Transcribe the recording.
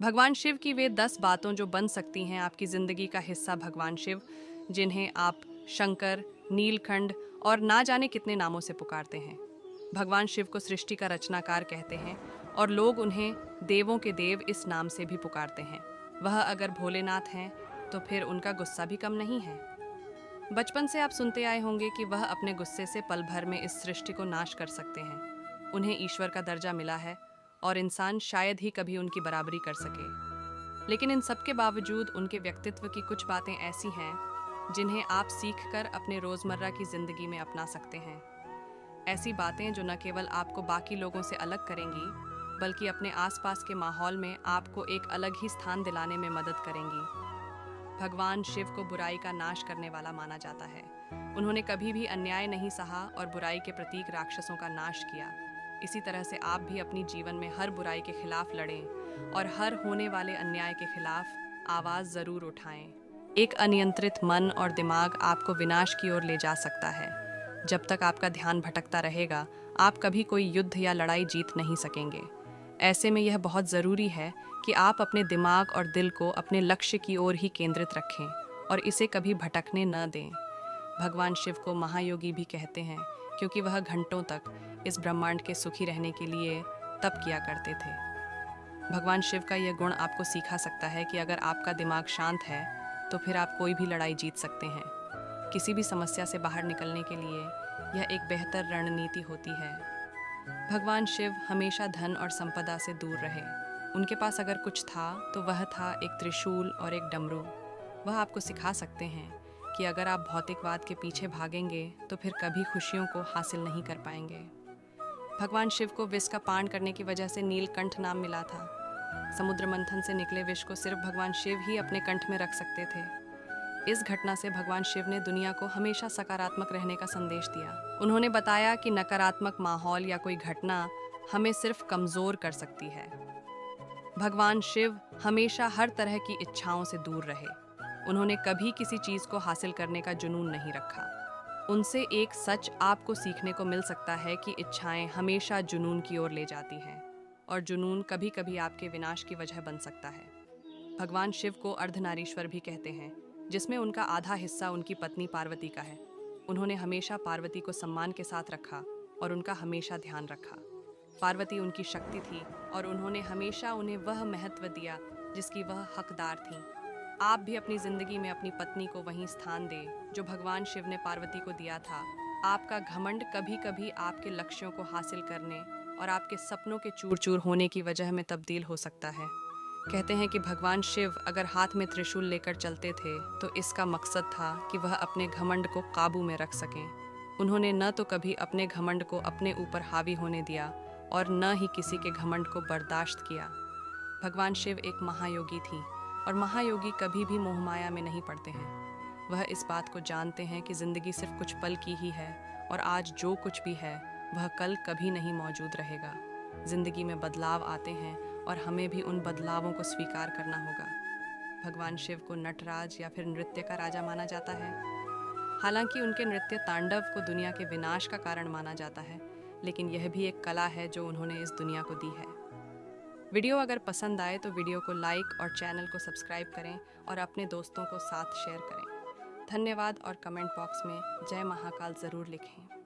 भगवान शिव की वे 10 बातों जो बन सकती हैं आपकी जिंदगी का हिस्सा। भगवान शिव, जिन्हें आप शंकर, नीलकंठ और ना जाने कितने नामों से पुकारते हैं। भगवान शिव को सृष्टि का रचनाकार कहते हैं और लोग उन्हें देवों के देव इस नाम से भी पुकारते हैं। वह अगर भोलेनाथ हैं तो फिर उनका गुस्सा भी कम नहीं है। बचपन से आप सुनते आए होंगे कि वह अपने गुस्से से पल भर में इस सृष्टि को नाश कर सकते हैं। उन्हें ईश्वर का दर्जा मिला है और इंसान शायद ही कभी उनकी बराबरी कर सके। लेकिन इन सब के बावजूद उनके व्यक्तित्व की कुछ बातें ऐसी हैं जिन्हें आप सीखकर अपने रोज़मर्रा की ज़िंदगी में अपना सकते हैं। ऐसी बातें जो न केवल आपको बाकी लोगों से अलग करेंगी, बल्कि अपने आसपास के माहौल में आपको एक अलग ही स्थान दिलाने में मदद करेंगी। भगवान शिव को बुराई का नाश करने वाला माना जाता है। उन्होंने कभी भी अन्याय नहीं सहा और बुराई के प्रतीक राक्षसों का नाश किया। इसी तरह से आप भी अपनी जीवन में हर बुराई के खिलाफ लड़ें और हर होने वाले अन्याय के खिलाफ आवाज़ ज़रूर उठाएं। एक अनियंत्रित मन और दिमाग आपको विनाश की ओर ले जा सकता है। जब तक आपका ध्यान भटकता रहेगा, आप कभी कोई युद्ध या लड़ाई जीत नहीं सकेंगे। ऐसे में यह बहुत ज़रूरी है कि आप अपने दिमाग और दिल को अपने लक्ष्य की ओर ही केंद्रित रखें और इसे कभी भटकने न दें। भगवान शिव को महायोगी भी कहते हैं क्योंकि वह घंटों तक इस ब्रह्मांड के सुखी रहने के लिए तप किया करते थे। भगवान शिव का यह गुण आपको सिखा सकता है कि अगर आपका दिमाग शांत है तो फिर आप कोई भी लड़ाई जीत सकते हैं। किसी भी समस्या से बाहर निकलने के लिए यह एक बेहतर रणनीति होती है। भगवान शिव हमेशा धन और संपदा से दूर रहे। उनके पास अगर कुछ था तो वह था एक त्रिशूल और एक डमरू। वह आपको सिखा सकते हैं कि अगर आप भौतिकवाद के पीछे भागेंगे तो फिर कभी खुशियों को हासिल नहीं कर पाएंगे। भगवान शिव को विष का पान करने की वजह से नीलकंठ नाम मिला था। समुद्र मंथन से निकले विष को सिर्फ भगवान शिव ही अपने कंठ में रख सकते थे। इस घटना से भगवान शिव ने दुनिया को हमेशा सकारात्मक रहने का संदेश दिया। उन्होंने बताया कि नकारात्मक माहौल या कोई घटना हमें सिर्फ कमजोर कर सकती है। भगवान शिव हमेशा हर तरह की इच्छाओं से दूर रहे। उन्होंने कभी किसी चीज को हासिल करने का जुनून नहीं रखा। उनसे एक सच आपको सीखने को मिल सकता है कि इच्छाएं हमेशा जुनून की ओर ले जाती हैं और जुनून कभी कभी आपके विनाश की वजह बन सकता है। भगवान शिव को अर्धनारीश्वर भी कहते हैं, जिसमें उनका आधा हिस्सा उनकी पत्नी पार्वती का है। उन्होंने हमेशा पार्वती को सम्मान के साथ रखा और उनका हमेशा ध्यान रखा। पार्वती उनकी शक्ति थी और उन्होंने हमेशा उन्हें वह महत्व दिया जिसकी वह हकदार थीं। आप भी अपनी जिंदगी में अपनी पत्नी को वही स्थान दें जो भगवान शिव ने पार्वती को दिया था। आपका घमंड कभी कभी आपके लक्ष्यों को हासिल करने और आपके सपनों के चूर चूर होने की वजह में तब्दील हो सकता है। कहते हैं कि भगवान शिव अगर हाथ में त्रिशूल लेकर चलते थे तो इसका मकसद था कि वह अपने घमंड को काबू में रख सकें। उन्होंने न तो कभी अपने घमंड को अपने ऊपर हावी होने दिया और न ही किसी के घमंड को बर्दाश्त किया। भगवान शिव एक महायोगी थी और महायोगी कभी भी मोहमाया में नहीं पड़ते हैं। वह इस बात को जानते हैं कि जिंदगी सिर्फ कुछ पल की ही है और आज जो कुछ भी है वह कल कभी नहीं मौजूद रहेगा। जिंदगी में बदलाव आते हैं और हमें भी उन बदलावों को स्वीकार करना होगा। भगवान शिव को नटराज या फिर नृत्य का राजा माना जाता है। हालांकि उनके नृत्य तांडव को दुनिया के विनाश का कारण माना जाता है, लेकिन यह भी एक कला है जो उन्होंने इस दुनिया को दी है। वीडियो अगर पसंद आए तो वीडियो को लाइक और चैनल को सब्सक्राइब करें और अपने दोस्तों को साथ शेयर करें। धन्यवाद और कमेंट बॉक्स में जय महाकाल ज़रूर लिखें।